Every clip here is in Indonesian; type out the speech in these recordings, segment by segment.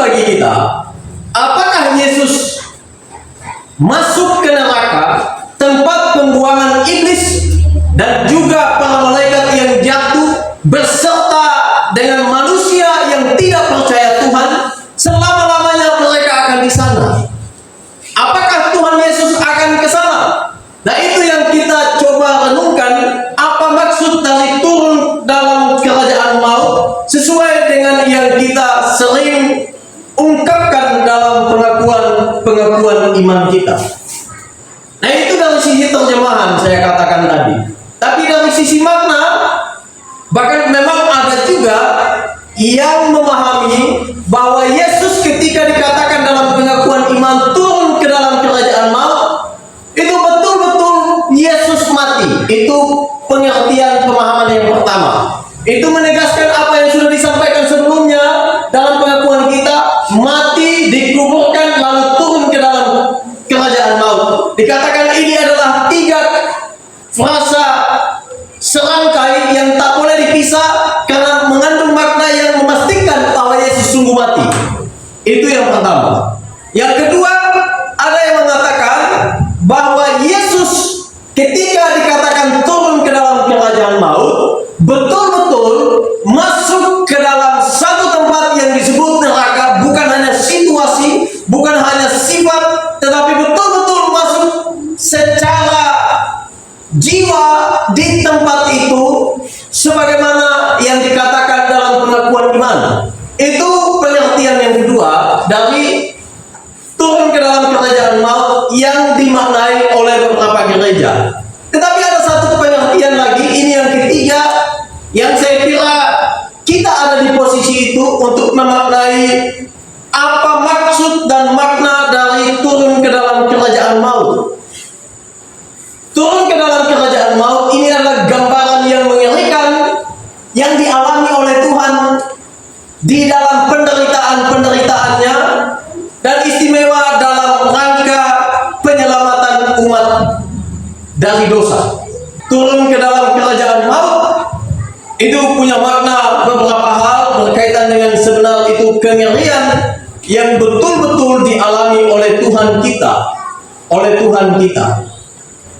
bagi kita, apakah Yesus masuk ke neraka, tempat pembuangan iblis dan juga para malaikat yang jatuh beserta dengan manusia yang tidak percaya Tuhan, selama-lamanya mereka akan di sana? Apakah Tuhan Yesus akan ke sana? Nah, itu yang kita coba renungkan, apa maksud dari turun dalam kerajaan maut sesuai dengan yang kita sering ungkapkan dalam pengakuan iman kita. Nah, itu dari sisi terjemahan saya katakan tadi. Tapi dari sisi makna, bahkan memang ada juga yang memahami bahwa Yesus ketika dikatakan dalam pengakuan iman turun ke dalam kerajaan maut, itu betul-betul Yesus mati. Itu pengertian pemahaman yang pertama. Itu menegaskan apa yang sudah disampaikan sebelumnya dalam pengakuan kita, mati, dikuburkan, lalu turun ke dalam kerajaan maut. Dikatakan ini adalah 3 frasa serangkai yang tak boleh dipisah karena mengandung makna yang memastikan bahwa Yesus sungguh mati. Itu yang pertama. Yang kedua, ada yang mengatakan bahwa Yesus ketika dikatakan turun ke dalam kerajaan maut, betul-betul masuk ke dalam satu tempat yang disebut neraka, bukan hanya situasi, bukan hanya sifat, tetapi betul-betul masuk secara jiwa di tempat itu, sebagaimana yang dikatakan dalam pengakuan iman. Itu pengertian yang kedua dari turun ke dalam kerajaan maut yang dimaknai oleh beberapa gereja. Tetapi ada satu pengertian lagi, ini yang ketiga, yang saya kira kita ada di posisi itu untuk memaknai apa maksud dan makna dari turun ke dalam kerajaan maut. Turun ke dalam kerajaan maut ini adalah gambaran yang mengerikan yang dialami oleh Tuhan di dalam penderitaan-penderitaannya, dan istimewa dalam rangka penyelamatan umat dari dosa. Turun ke dalam kerajaan maut itu punya makna beberapa hal berkaitan dengan sebenar itu kengerian yang betul-betul dialami oleh Tuhan kita.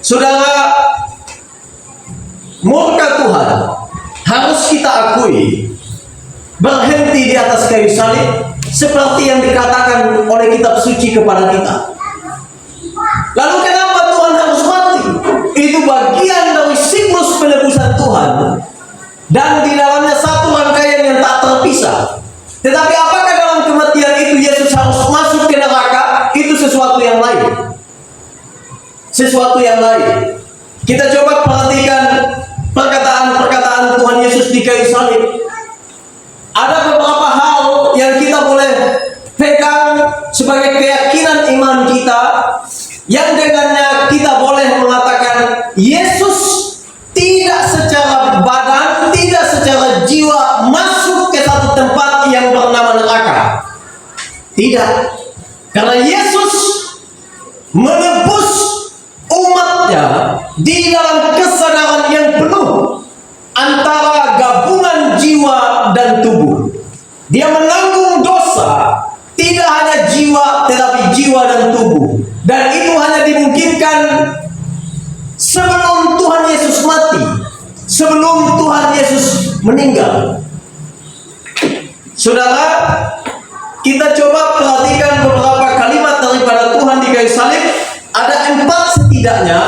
Saudara, murka Tuhan harus kita akui berhenti di atas kayu salib, seperti yang dikatakan oleh kitab suci kepada kita. Lalu kenapa Tuhan harus mati? Itu bagian dari siklus penebusan Tuhan, dan di dalamnya satu rangkaian yang tak terpisah. Tetapi apakah dalam kematian itu Yesus harus masuk ke neraka? Itu sesuatu yang lain. Kita coba perhatikan perkataan Tuhan Yesus di kayu salib. Ada beberapa hal yang kita boleh pegang sebagai keyakinan iman kita, yang dengannya kita boleh mengatakan Yesus tidak secara badan, tidak secara jiwa masuk ke satu tempat yang bernama neraka. Tidak. Karena Yesus menebus umatnya di dalam kesadaran yang penuh antara gabungan jiwa dan tubuh. Dia menanggung dosa, tidak hanya jiwa, tetapi jiwa dan tubuh. Dan itu hanya dimungkinkan sebelum Tuhan Yesus mati, sebelum Tuhan Yesus meninggal. Saudara, kita coba perhatikan beberapa kalimat daripada Tuhan di kayu salib. Ada 4 setidaknya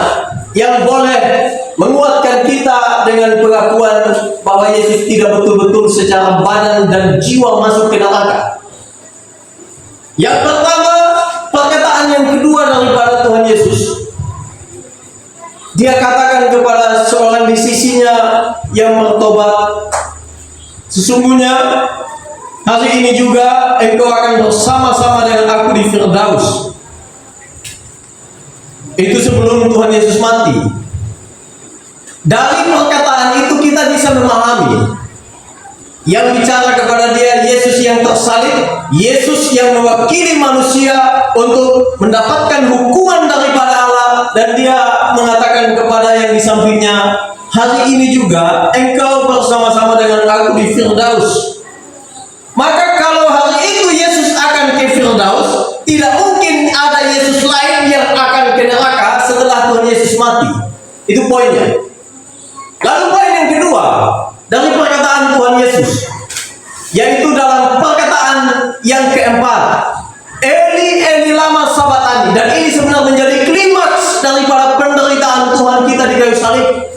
yang boleh menguatkan kita dengan pengakuan bahwa Yesus tidak betul-betul secara badan dan jiwa masuk ke neraka. Yang pertama, perkataan yang kedua daripada Tuhan Yesus. Dia katakan kepada seorang di sisinya yang bertobat, sesungguhnya hari ini juga engkau akan bersama-sama dengan aku di Firdaus. Itu sebelum Tuhan Yesus mati. Dari perkataan itu kita bisa memahami yang bicara kepada dia Yesus yang tersalib, Yesus yang mewakili manusia untuk mendapatkan hukuman daripada Allah, dan dia mengatakan kepada yang di sampingnya, hari ini juga engkau bersama-sama dengan aku di Firdaus. Maka kalau hari itu Yesus akan Firdaus, tidak mungkin ada Yesus lain yang akan ke neraka setelah Tuhan Yesus mati. Itu poinnya. Lalu poin yang kedua dari perkataan Tuhan Yesus, yaitu dalam perkataan yang keempat, Eli Eli lama sabachthani. Dan ini sebenarnya menjadi klimaks daripada penderitaan Tuhan kita di kayu salib.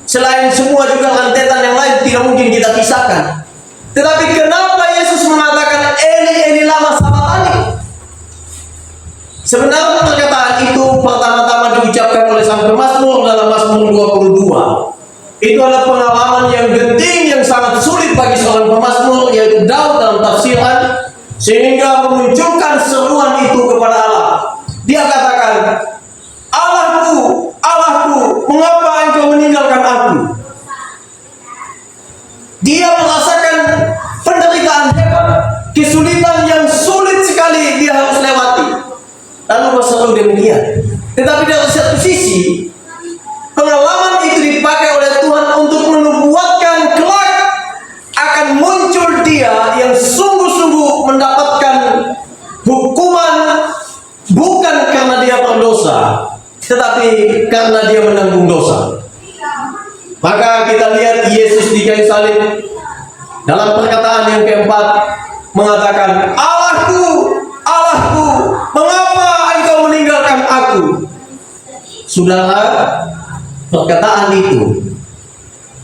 Selain semua juga rentetan yang lain tidak mungkin kita kisahkan. Tetapi kenapa Yesus mengatakan Eli Eli lama sabachthani? Sebenarnya perkataan itu pertama-tama diucapkan oleh sang pemazmur dalam Mazmur 22. Itu adalah pengalaman yang genting, yang sangat sulit bagi seorang pemazmur, yaitu Daud dalam tafsiran, sehingga memunculkan seruan itu kepada Allah. Dia katakan, Allahku, Allahku, mengapa engkau meninggalkan aku? Dia merasakan penderitaan hebat, kesulitan yang sulit sekali dia harus lewati. Lalu berseru demikian. Tetapi dari satu sisi, pengalaman itu dipakai oleh Tuhan untuk menubuatkan kelak akan muncul dia yang sungguh-sungguh mendapatkan hukuman bukan karena dia berdosa, tetapi karena dia menanggung dosa. Maka kita lihat Yesus di kayu salib dalam perkataan yang keempat mengatakan, Allahku, Allahku, mengapa engkau meninggalkan aku? Saudara, perkataan itu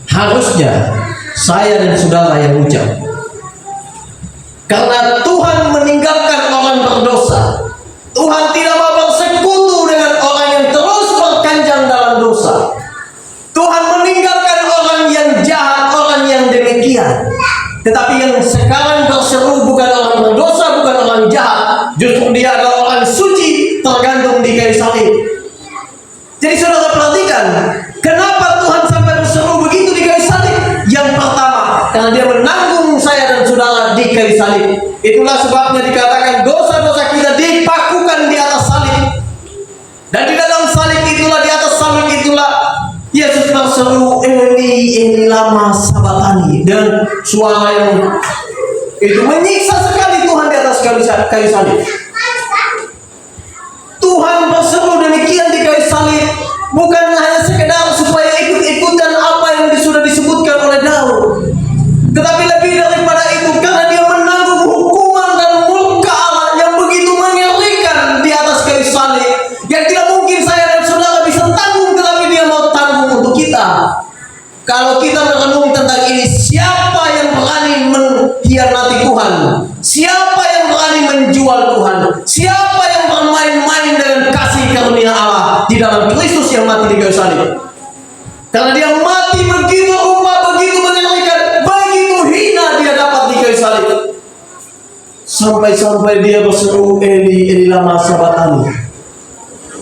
harusnya saya dan saudara yang ucap. Karena Tuhan meninggalkan orang berdosa. Tuhan tidak mau bersekutu dengan orang yang terus berkanjang dalam dosa. Tuhan meninggalkan orang yang jahat, orang yang demikian. Tetapi yang sekarang berseru bukan orang berdosa, bukan orang jahat. Justru dia adalah orang suci, tergantung di kayu salib. Jadi saudara perhatikan, kenapa Tuhan sampai berseru begitu di kayu salib? Yang pertama, karena dia menanggung saya dan saudara di kayu salib. Itulah sebabnya dikatakan dosa-dosa kita dipakukan di atas salib. Dan di dalam salib itulah, di atas salib itulah Yesus berseru, Eli Eli lama sabachthani, dan suara yang itu menyiksa sekali Tuhan di atas kayu salib. Tuhan berseru demikian di kayu salib bukan hanya sekedar supaya ikut-ikutan apa yang sudah disebutkan oleh Daud, tetapi lebih daripada itu karena dia menanggung hukuman dan murka Allah yang begitu mengerikan di atas kayu salib, yang tidak mungkin saya dan saudara bisa tanggung, tetapi dia mau tanggung untuk kita. Kalau kita merenung tentang ini, siapa yang berani mengkhianati Tuhan? Siapa yang berani menjual Tuhan? Siapa yang bermain-main dengan kasih karunia Allah di dalam Kristus yang mati di kayu salib? Karena dia mati begitu rupa, begitu mengerikan, begitu hina dia dapat di kayu salib. Sampai-sampai dia berseru, Eli Eli lama sabachthani.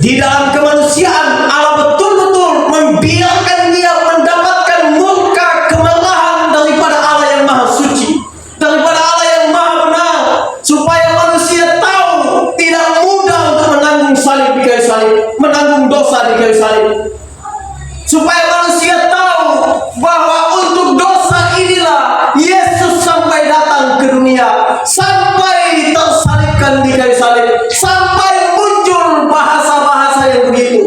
Di dalam kemanusiaan Allah betul-betul membiarkan dia mendapatkan murka kemarahan daripada Allah yang maha suci, daripada Allah yang maha benar, supaya manusia tahu tidak mudah untuk menanggung salib di kayu salib, menanggung dosa di kayu salib. Supaya manusia tahu bahwa untuk dosa inilah Yesus sampai datang ke dunia, sampai tersalibkan di kayu salib, sampai muncul bahasa-bahasa yang begitu.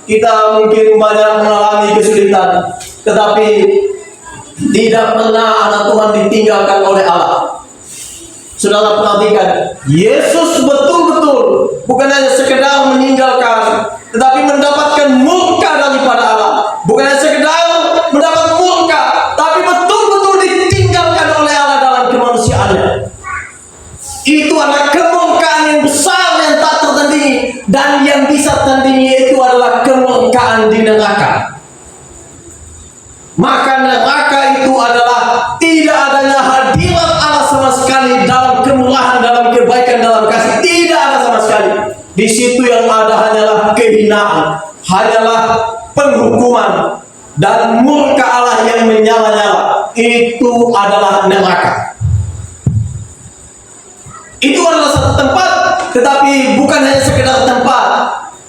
Kita mungkin banyak mengalami kesulitan, tetapi tidak pernah anak Tuhan ditinggalkan oleh Allah. Saudara perhatikan, Yesus betul-betul bukan hanya sekedar meninggalkan, tetapi mendapatkan murka daripada Allah. Bukan hanya sekedar mendapat murka, tapi betul-betul ditinggalkan oleh Allah dalam kemanusiaannya. Itu adalah kemurkaan yang besar yang tak tertandingi, dan yang bisa tandingi itu adalah kemurkaan di neraka. Maka neraka itu adalah tidak adanya hadirat Allah sama sekali dalam kemurahan, dalam kebaikan, dalam kasih. Tidak ada sama sekali. Di situ yang ada hanyalah kehinaan, hanyalah penghukuman dan murka Allah yang menyala-nyala. Itu adalah neraka. Itu adalah satu tempat, tetapi bukan hanya sekedar tempat.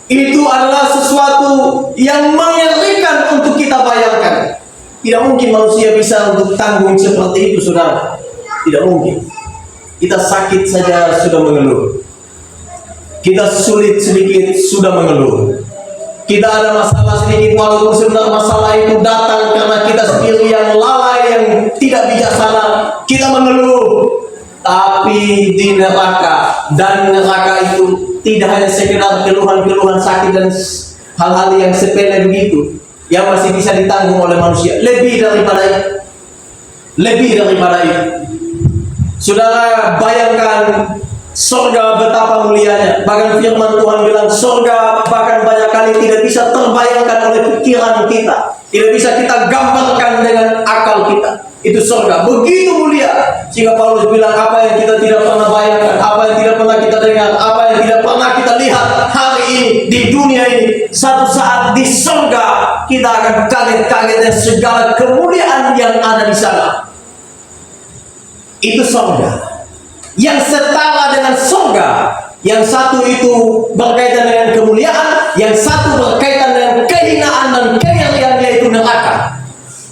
Itu adalah sesuatu yang mengerikan untuk kita bayangkan. Tidak mungkin manusia bisa untuk tanggung seperti itu, saudara. Tidak mungkin. Kita sakit saja sudah mengeluh. Kita sulit sedikit sudah mengeluh. Kita ada masalah sedikit, walaupun sebenarnya masalah itu datang karena kita sendiri yang lalai, yang tidak bijaksana. Kita mengeluh. Tapi di neraka, dan neraka itu tidak hanya sekedar keluhan-keluhan sakit dan hal-hal yang sepele begitu yang masih bisa ditanggung oleh manusia. Lebih daripada itu. Lebih daripada itu. Saudara, bayangkan surga betapa mulianya. Bahkan firman Tuhan bilang surga bahkan banyak kali tidak bisa terbayangkan oleh pikiran kita, tidak bisa kita gambarkan dengan akal kita. Itu surga begitu mulia, sehingga Paulus bilang apa yang kita tidak pernah bayangkan, apa yang tidak pernah kita dengar, apa yang tidak pernah kita lihat hari ini di dunia ini, satu saat di surga kita akan kaget-kaget dengan segala kemuliaan yang ada di sana. Itu surga. Yang setara dengan surga, yang satu itu berkaitan dengan kemuliaan, yang satu berkaitan dengan kehinaan dan kengerian, yaitu neraka.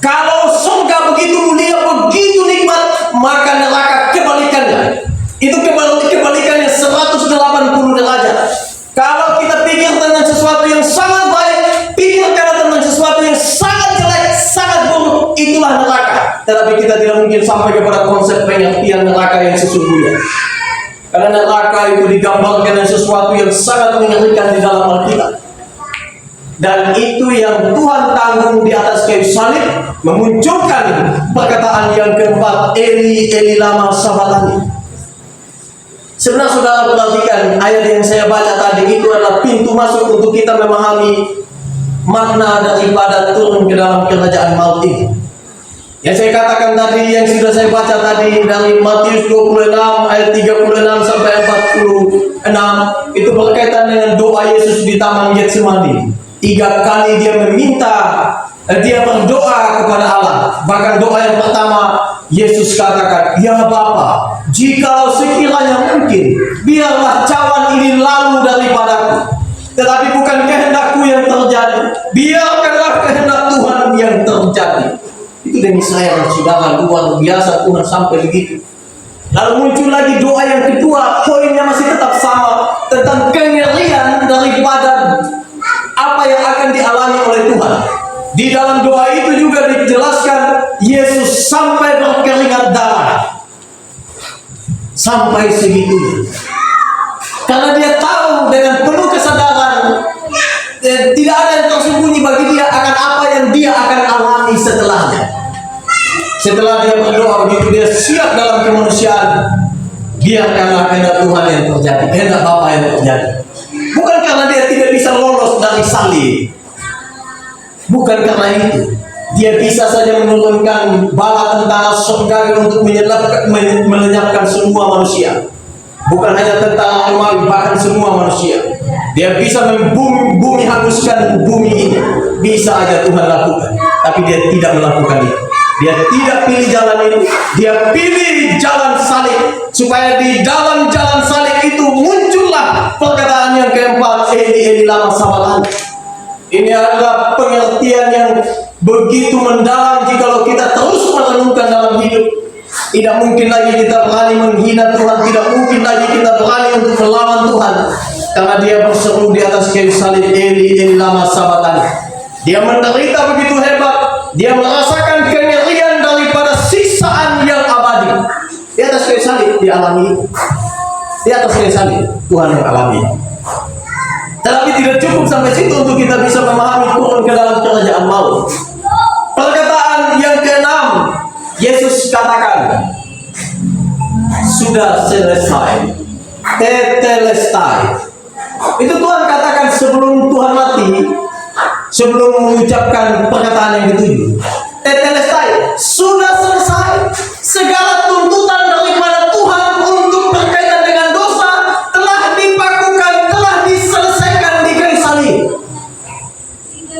Kalau surga begitu mulia, begitu nikmat, maka neraka kebalikannya. Itu kebalikannya 180 derajat. Kalau kita pikir tentang sesuatu yang sangat baik, pikirkan tentang sesuatu yang sangat jelek, sangat buruk, itulah neraka. Tetapi kita tidak mungkin sampai kepada konsep pengertian neraka yang sesungguhnya. Karena neraka itu digambarkan dengan sesuatu yang sangat mengerikan di dalam Alkitab. Dan itu yang Tuhan tanggung di atas kayu salib, memunculkan perkataan yang keempat, Eli, Eli lama sabachthani. Sebenarnya saudara perhatikan ayat yang saya baca tadi, itu adalah pintu masuk untuk kita memahami makna daripada turun ke dalam kerajaan maut ini. Yang saya katakan tadi, yang sudah saya baca tadi dari Matius 26 ayat 36 sampai 46, itu berkaitan dengan doa Yesus di Taman Getsemani. 3 kali dia meminta, dia berdoa kepada Allah. Bahkan doa yang pertama, Yesus katakan, "Ya Bapa, jikalau sekiranya mungkin, biarlah cawan ini lalu daripadaku. Tetapi bukan kehendakku yang terjadi, biarkanlah kehendak Tuhan yang terjadi." Itu demi saya dan saudara, luar biasa Tuhan sampai begitu. Lalu muncul lagi doa yang kedua, poinnya masih tetap sama, tentang kengerian daripada apa yang akan dialami oleh Tuhan. Di dalam doa itu juga dijelaskan Yesus sampai berkeringat darah. Sampai segitunya. Karena dia tahu dengan penuh kesadaran, tidak ada yang tersembunyi bagi dia akan apa yang dia akan alami setelahnya. Setelah dia berdoa begitu, dia siap dalam kemanusiaan. Biarkanlah kehendak Tuhan yang terjadi, kehendak Bapa yang terjadi. Bukan karena dia tidak bisa lolos dari salib, bukan karena itu. Dia bisa saja menurunkan bala tentara surga untuk melenyapkan semua manusia. Bukan hanya tentara Romawi, bahkan semua manusia. Dia bisa bumi hanguskan bumi ini. Bisa aja Tuhan lakukan, tapi dia tidak melakukan itu. Dia tidak pilih jalan itu. Dia pilih jalan salib, supaya di dalam jalan salib itu muncullah perkataan yang keempat, Eli, Eli lama sabachthani. Ini adalah pengertian yang begitu mendalam jikalau kita terus merenungkan dalam hidup. Tidak mungkin lagi kita berani menghina Tuhan, tidak mungkin lagi kita berani untuk melawan Tuhan, karena dia berseru di atas kayu salib, Eli, Eli lama sabachthani. Dia menderita begitu hebat, dia merasakan kengerian daripada siksaan yang abadi. Di atas kayu salib dia alami. Di atas kayu salib Tuhan yang alami. Tetapi tidak cukup sampai situ untuk kita bisa memahami turun ke dalam kerajaan maut. Perkataan yang keenam, Yesus katakan, sudah selesai. Tetelestai. Itu Tuhan katakan sebelum Tuhan mati, sebelum mengucapkan perkataan yang ketujuh. Tetelestai, sudah selesai. Segala tuntutan daripada Tuhan untuk berkaitan dengan dosa telah dipakukan, telah diselesaikan di kayu salib.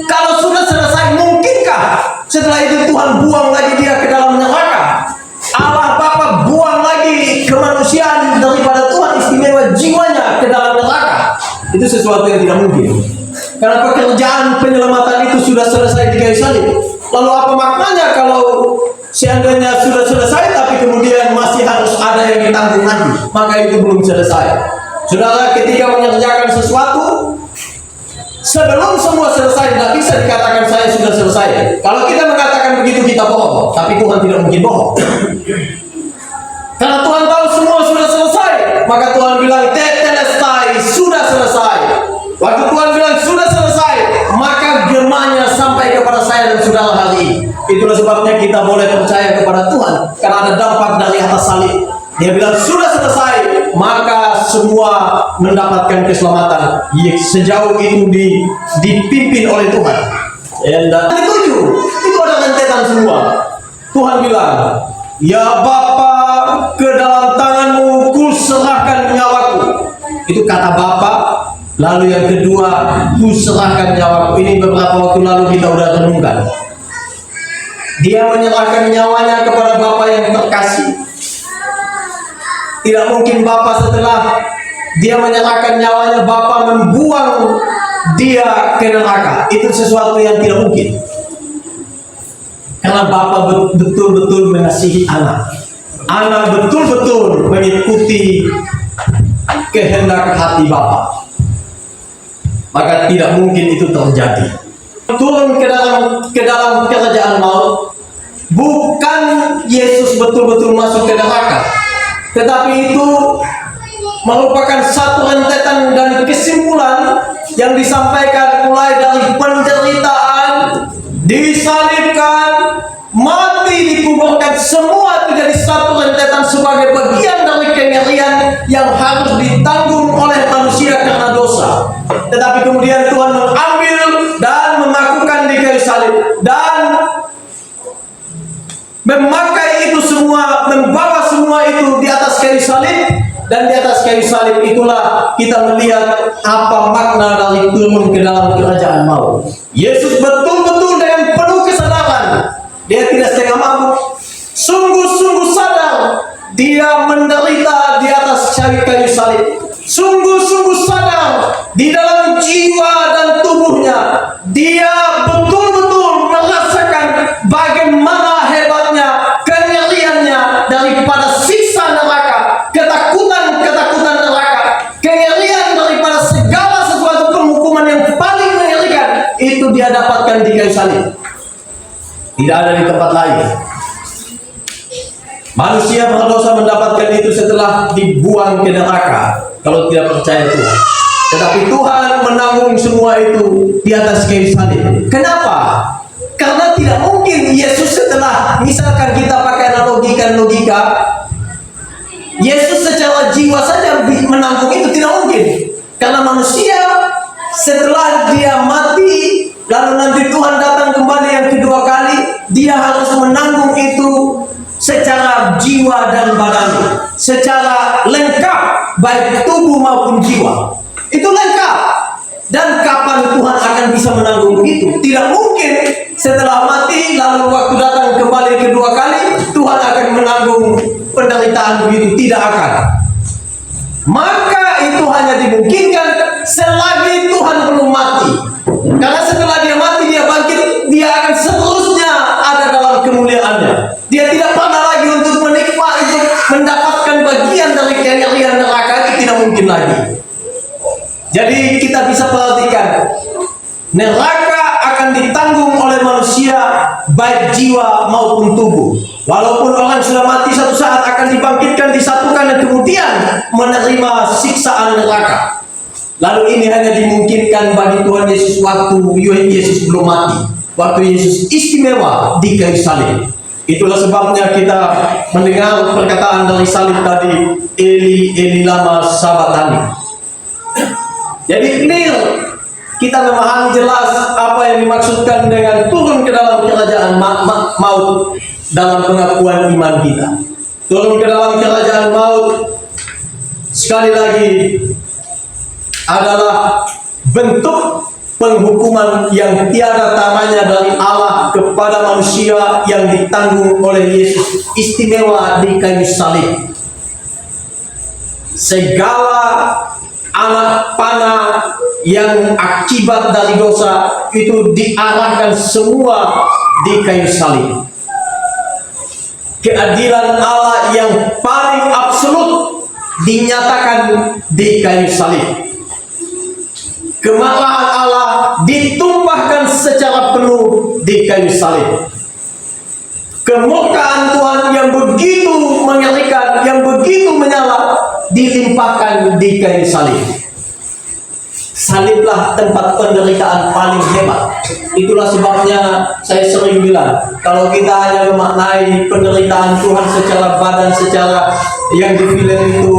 Kalau sudah selesai, mungkinkah setelah itu Tuhan buang lagi dia ke dalam neraka? Allah Bapa buang lagi kemanusiaan daripada Tuhan istimewa jiwanya ke dalam neraka? Itu sesuatu yang tidak mungkin. Karena pekerjaan penyelamatan itu sudah selesai di kayu salib. Lalu apa maknanya kalau seandainya sudah selesai tapi kemudian masih harus ada yang ditanggung lagi? Maka itu belum selesai. Saudara, ketika mengerjakan sesuatu, sebelum semua selesai, tidak bisa dikatakan saya sudah selesai. Kalau kita mengatakan begitu, kita bohong. Tapi Tuhan tidak mungkin bohong. Karena Tuhan tahu semua sudah selesai. Maka Tuhan bilang, tetelestai, sudah selesai. Waktu Tuhan bilang sudah selesai, maka gemanya sampai kepada saya dan saudara hari ini. Itulah sebabnya kita boleh percaya kepada Tuhan, karena ada dampak dari atas salib. Dia bilang sudah selesai, maka semua mendapatkan keselamatan. Sejauh itu dipimpin oleh Tuhan. Dan itu ada rentetan semua. Tuhan bilang, ya Bapa, ke dalam tanganmu kuserahkan nyawaku. Itu kata Bapa. Lalu yang kedua, kuserahkan nyawaku. Ini beberapa waktu lalu kita udah renungkan. Dia menyerahkan nyawanya kepada Bapa yang terkasih. Tidak mungkin Bapa setelah dia menyerahkan nyawanya, Bapa membuang dia ke neraka. Itu sesuatu yang tidak mungkin. Karena Bapa betul-betul mengasihi anak. Anak betul-betul mengikuti kehendak hati Bapa. Maka tidak mungkin itu terjadi. Turun ke dalam kerajaan maut, bukan Yesus betul-betul masuk ke neraka, tetapi itu merupakan satu rentetan dan kesimpulan yang disampaikan mulai dari penderitaan, disalibkan, mati, dikuburkan, semua itu jadi satu rentetan sebagai bagian dari kengerian yang harus ditanggung oleh manusia karena dosa. Tetapi kemudian Tuhan mengambil dan memakukan di kayu salib dan memakai itu semua, membawa semua itu di atas kayu salib. Dan di atas kayu salib itulah kita melihat apa makna dari turun ke dalam kerajaan maut. Yesus betul-betul dengan penuh kesadaran, dia tidak setengah mabuk, sungguh-sungguh sadar dia menderita di atas kayu salib. Sungguh-sungguh sadar di dalam jiwa dan tubuhnya, dia betul-betul merasakan bagaimana hebatnya kengeriannya daripada siksa neraka, ketakutan neraka, kengerian daripada segala sesuatu penghukuman yang paling mengerikan. Itu dia dapatkan di kayu salib, tidak ada di tempat lain. Manusia berdosa mendapatkan itu setelah dibuang ke neraka kalau tidak percaya Tuhan. Tetapi Tuhan menanggung semua itu di atas kayu salib. Kenapa? Karena tidak mungkin Yesus setelah, misalkan kita pakai logika, Yesus secara jiwa saja menanggung itu tidak mungkin. Karena manusia setelah dia mati, lalu nanti Tuhan datang kembali yang kedua kali, dia harus menanggung itu secara jiwa dan badan, secara lengkap, baik tubuh maupun jiwa. Itu lengkap. Dan kapan Tuhan akan bisa menanggung itu? Tidak mungkin setelah mati lalu waktu datang kembali kedua kali Tuhan akan menanggung penderitaan begitu. Tidak akan. Maka itu hanya dimungkinkan selagi Tuhan belum mati. Karena setelah dia mati, dia bangkit, dia akan seterusnya ada dalam kemuliaannya. Dia tidak pernah lagi untuk menikmati, untuk mendapatkan bagian dari kengerian neraka, itu tidak mungkin lagi. Jadi kita bisa perhatikan, neraka akan ditanggung oleh manusia baik jiwa maupun tubuh. Walaupun orang sudah mati, satu saat akan dibangkitkan, disatukan, dan kemudian menerima siksaan neraka. Lalu ini hanya dimungkinkan bagi Tuhan Yesus waktu Yesus belum mati, waktu Yesus istimewa di kayu salib. Itulah sebabnya kita mendengar perkataan dari salib tadi, Eli, Eli lama sabachthani. Jadi clear, kita memahami jelas apa yang dimaksudkan dengan turun ke dalam kerajaan maut dalam pengakuan iman kita. Turun ke dalam kerajaan maut, sekali lagi, adalah bentuk penghukuman yang tiada taranya dari Allah kepada manusia yang ditanggung oleh Yesus istimewa di kayu salib. Segala anak panah yang akibat dari dosa itu diarahkan semua di kayu salib. Keadilan Allah yang paling absolut dinyatakan di kayu salib. Kemarahan Allah ditumpahkan secara penuh di kayu salib. Kemurkaan Tuhan yang begitu mengerikan, yang begitu menyala, dilimpahkan di kayu salib. Saliblah tempat penderitaan paling hebat. Itulah sebabnya saya sering bilang, kalau kita hanya memaknai penderitaan Tuhan secara badan, secara yang di film itu,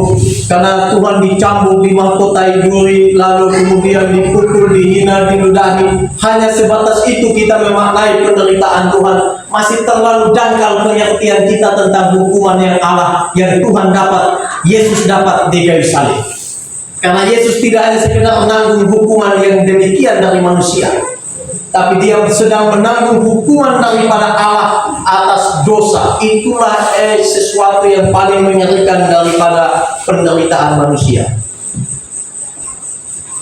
karena Tuhan dicambuk, dimahkotai duri, lalu kemudian dipukul, dihina, diludahi, hanya sebatas itu kita memaknai penderitaan Tuhan, masih terlalu dangkal pengertian kita tentang hukuman yang Allah, yang Tuhan dapat, Yesus dapat di kayu salib. Karena Yesus tidak hanya sekedar menanggung hukuman yang demikian dari manusia, tapi dia sedang menanggung hukuman daripada Allah atas dosa. Itulah sesuatu yang paling mengerikan daripada penderitaan manusia.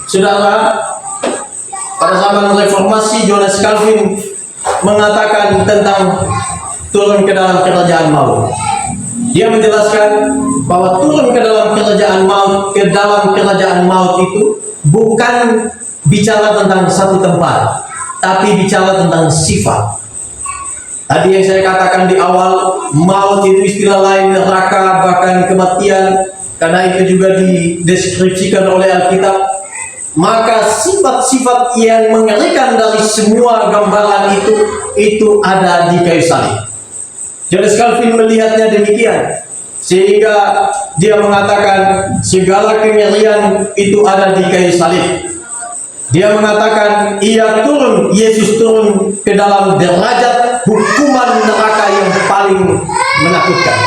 Saudara, pada zaman reformasi, Johannes Calvin mengatakan tentang turun ke dalam kerajaan maut. Dia menjelaskan bahwa turun ke dalam kerajaan maut, itu bukan bicara tentang satu tempat, tapi bicara tentang sifat. Tadi yang saya katakan di awal, maut itu istilah lain neraka, bahkan kematian, karena itu juga dideskripsikan oleh Alkitab. Maka sifat-sifat yang mengerikan dari semua gambaran itu ada di kayu salib. Johannes Calvin melihatnya demikian, sehingga dia mengatakan segala kengerian itu ada di kayu salib. Dia mengatakan Yesus turun ke dalam derajat hukuman neraka yang paling menakutkan.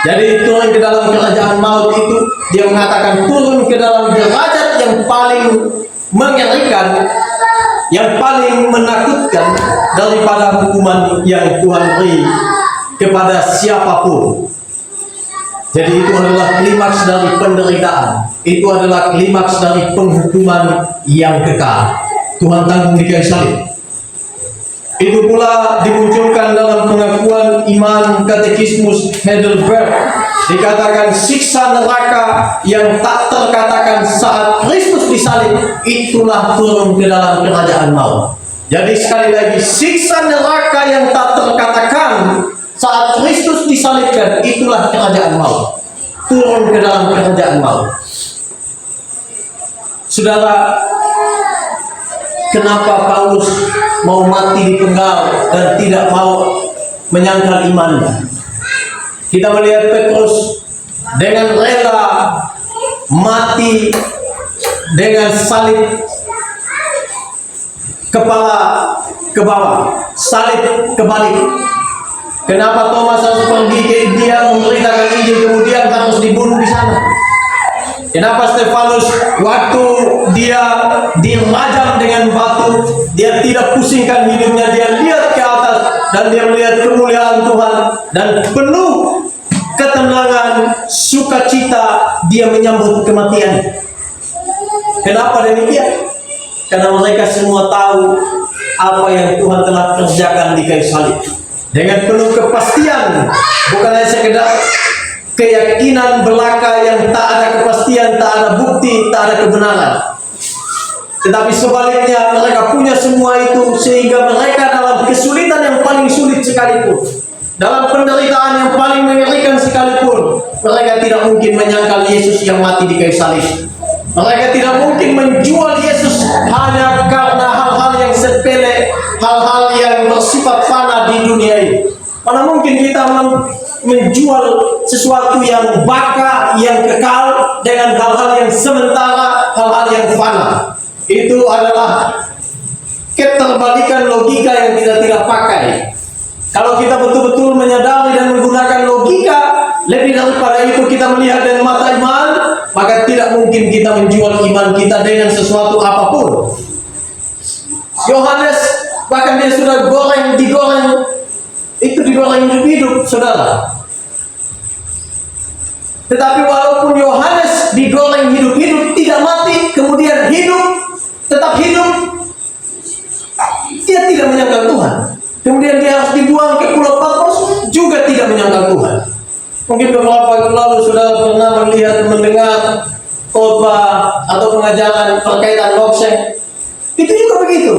Jadi turun ke dalam kerajaan maut itu, dia mengatakan turun ke dalam derajat yang paling mengerikan, yang paling menakutkan daripada hukuman yang Tuhan beri kepada siapapun. Jadi itu adalah klimaks dari penderitaan. Itu adalah klimaks dari penghukuman yang kekal. Tuhan tanggung di kayu salib. Itu pula dimunculkan dalam pengakuan iman katekismus Heidelberg. Dikatakan siksa neraka yang tak terkatakan saat Kristus disalib, itulah turun ke dalam kerajaan maut. Jadi sekali lagi, siksa neraka yang tak terkatakan saat Kristus disalibkan, itulah kerajaan maut. Turun ke dalam kerajaan maut. Saudara, kenapa Paulus mau mati dipenggal dan tidak mau menyangkal imannya? Kita melihat Petrus dengan rela mati dengan salib kepala ke bawah, salib kebalik. Kenapa Thomas harus pergi ke India memberitakan Injil, kemudian harus dibunuh di sana? Kenapa Stefanus waktu dia dirajam dengan batu, dia tidak pusingkan hidupnya, dia lihat ke atas dan dia melihat kemuliaan Tuhan, dan penuh ketenangan, sukacita dia menyambut kematian. Kenapa demikian? Karena mereka semua tahu apa yang Tuhan telah kerjakan di kayu salib. Dengan penuh kepastian, bukan hanya sekedar keyakinan belaka yang tak ada kepastian, tak ada bukti, tak ada kebenaran. Tetapi sebaliknya, mereka punya semua itu, sehingga mereka dalam kesulitan yang paling sulit sekalipun, dalam penderitaan yang paling mengerikan sekalipun, mereka tidak mungkin menyangkal Yesus yang mati di kayu salib. Mereka tidak mungkin menjual Yesus hanya karena hal-hal yang sepele, hal-hal yang bersifat fana di dunia ini. Mana mungkin kita menjual sesuatu yang baka, yang kekal, dengan hal-hal yang sementara, hal-hal yang fana. Itu adalah keterbalikan logika yang kita tidak pakai. Kalau kita betul-betul menyadari dan menggunakan logika, lebih daripada itu kita melihat dengan mata iman, maka tidak mungkin kita menjual iman kita dengan sesuatu apapun. Yohanes bahkan dia sudah digoreng, itu digoreng hidup, saudara. Tetapi walaupun Yohanes digoreng hidup-hidup, tidak mati, kemudian hidup, tetap hidup, dia tidak menyangkal Tuhan. Kemudian dia harus dibuang ke Pulau Patmos, juga tidak menyangkal Tuhan. Mungkin beberapa waktu lalu sudah pernah melihat mendengar khotbah atau pengajaran berkaitan boxing. Itu juga begitu.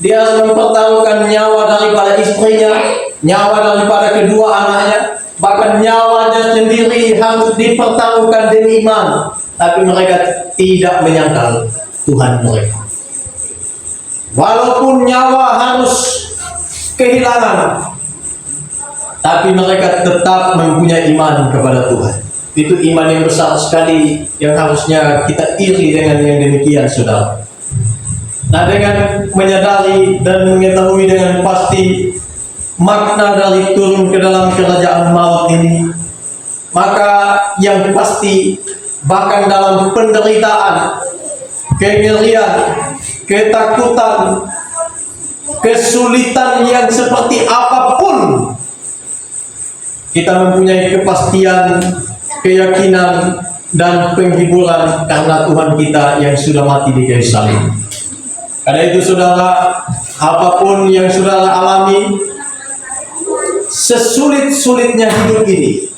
Dia mempertaruhkan nyawa daripada istrinya, nyawa daripada kedua anaknya, bahkan nyawanya sendiri harus dipertaruhkan demi iman. Tapi mereka tidak menyangkal Tuhan mereka. Walaupun nyawa harus kehilangan, tapi mereka tetap mempunyai iman kepada Tuhan. Itu iman yang besar sekali yang harusnya kita iri dengan yang demikian, saudara. Nah, dengan menyadari dan mengetahui dengan pasti makna dari turun ke dalam kerajaan maut ini, maka yang pasti bahkan dalam penderitaan, kengerian, ketakutan, kesulitan yang seperti apapun, kita mempunyai kepastian, keyakinan, dan penghiburan karena Tuhan kita yang sudah mati di kayu salib. Karena itu, saudara, apapun yang saudara alami, sesulit-sulitnya hidup ini,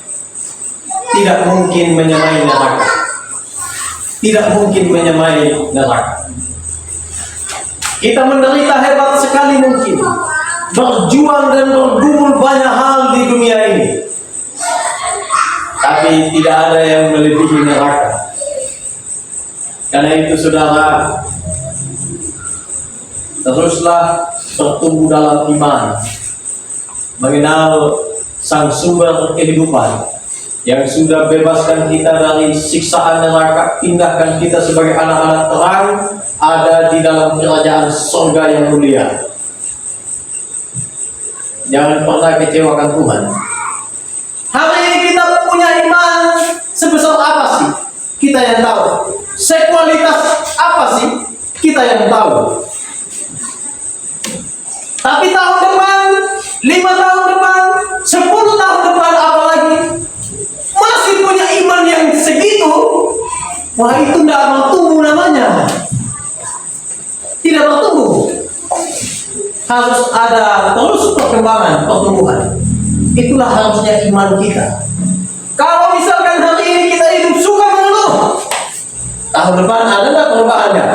tidak mungkin menyamai neraka. Tidak mungkin menyamai neraka. Kita menderita hebat sekali mungkin, berjuang dan bergumul banyak hal di dunia ini, tapi tidak ada yang melebihi neraka. Karena itu, saudara, teruslah bertumbuh dalam iman, mengenal Sang Sumber kehidupan yang sudah bebaskan kita dari siksaan neraka, pindahkan kita sebagai anak-anak terang, ada di dalam kerajaan surga yang mulia. Jangan pernah kecewakan Tuhan. Hari ini kita punya iman sebesar apa sih? Kita yang tahu. Sekualitas apa sih? Kita yang tahu. Tapi tahun depan, 5 tahun depan, 10 tahun depan, apalagi masih punya iman yang segitu, wah, itu tidak bertumbuh namanya. Tidak bertumbuh. Harus ada terus perkembangan, pertumbuhan. Itulah harusnya iman kita. Kalau misalkan hari ini kita hidup suka mengeluh, tahun depan ada nggak perubahannya?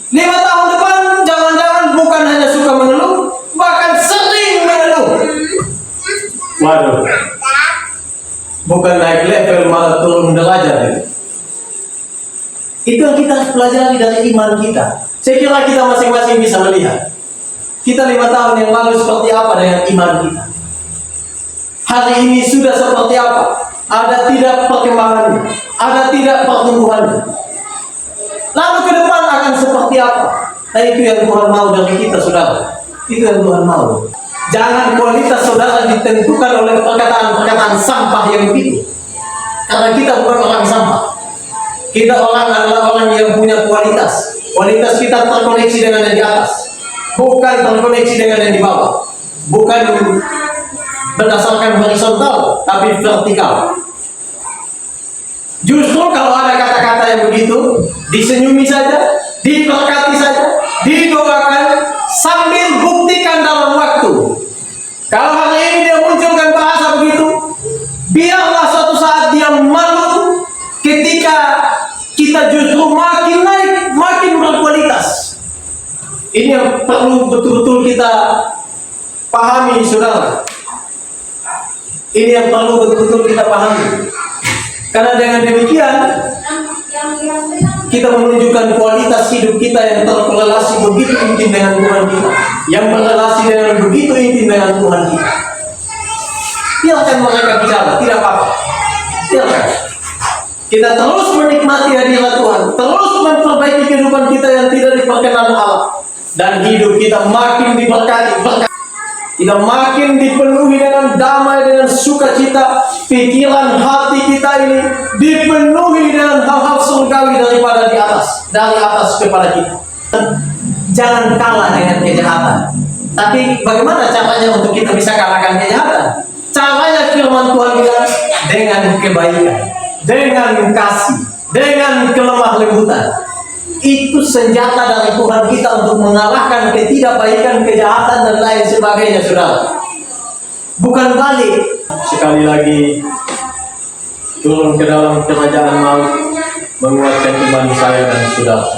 5 tahun depan jangan-jangan bukan hanya suka mengeluh, bahkan sering mengeluh. Waduh, bukan naik level malah turun derajat. Itu yang kita harus pelajari dari iman kita. Saya kira kita masing-masing bisa melihat kita 5 tahun yang lalu seperti apa dengan iman kita. Hari ini sudah seperti apa? Ada tidak perkembangannya? Ada tidak pertumbuhannya? Lalu ke depan akan seperti apa? Nah, itu yang Tuhan mau dari kita, saudara. Itu yang Tuhan mau. Jangan kualitas saudara ditentukan oleh perkataan-perkataan sampah yang begitu. Karena kita bukan orang sampah. Kita adalah orang yang punya kualitas. Kualitas kita terkoneksi dengan yang di atas, bukan terkoneksi dengan yang di bawah. Bukan berdasarkan horizontal, tapi vertikal. Justru kalau ada kata-kata yang begitu, disenyumi saja, diberkati saja, didoakan, sambil buktikan dalam waktu. Kalau hari ini dia munculkan bahasa begitu, biarlah suatu saat dia malu ketika kita justru makin naik, makin berkualitas. Ini yang perlu betul-betul kita pahami, saudara. Ini yang perlu betul-betul kita pahami. Karena dengan demikian kita menunjukkan kualitas hidup kita yang terkorelasi begitu intim dengan Tuhan kita, yang berrelasi dengan begitu intim dengan Tuhan kita. Biarkan mereka bicara, tidak apa-apa. Biarkan. Kita terus menikmati hadirat Tuhan, terus memperbaiki kehidupan kita yang tidak diperkenan Allah, dan hidup kita makin diberkati. Kita makin dipenuhi dengan damai, dengan sukacita. Pikiran hati kita ini dipenuhi dengan hal-hal surgawi daripada di atas, dari atas kepada kita. Jangan kalah dengan kejahatan. Tapi bagaimana caranya untuk kita bisa kalahkan kejahatan? Caranya firman Tuhan bilang dengan kebaikan, dengan kasih, dengan kelemah lembutan. Itu senjata dari Tuhan kita untuk mengalahkan ketidakbaikan, kejahatan, dan lain sebagainya, saudara. bukan balik. Sekali lagi, turun ke dalam kerajaan maut, menguatkan iman saya dan saudara.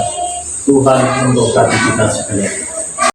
Tuhan memberkati kita sekalian.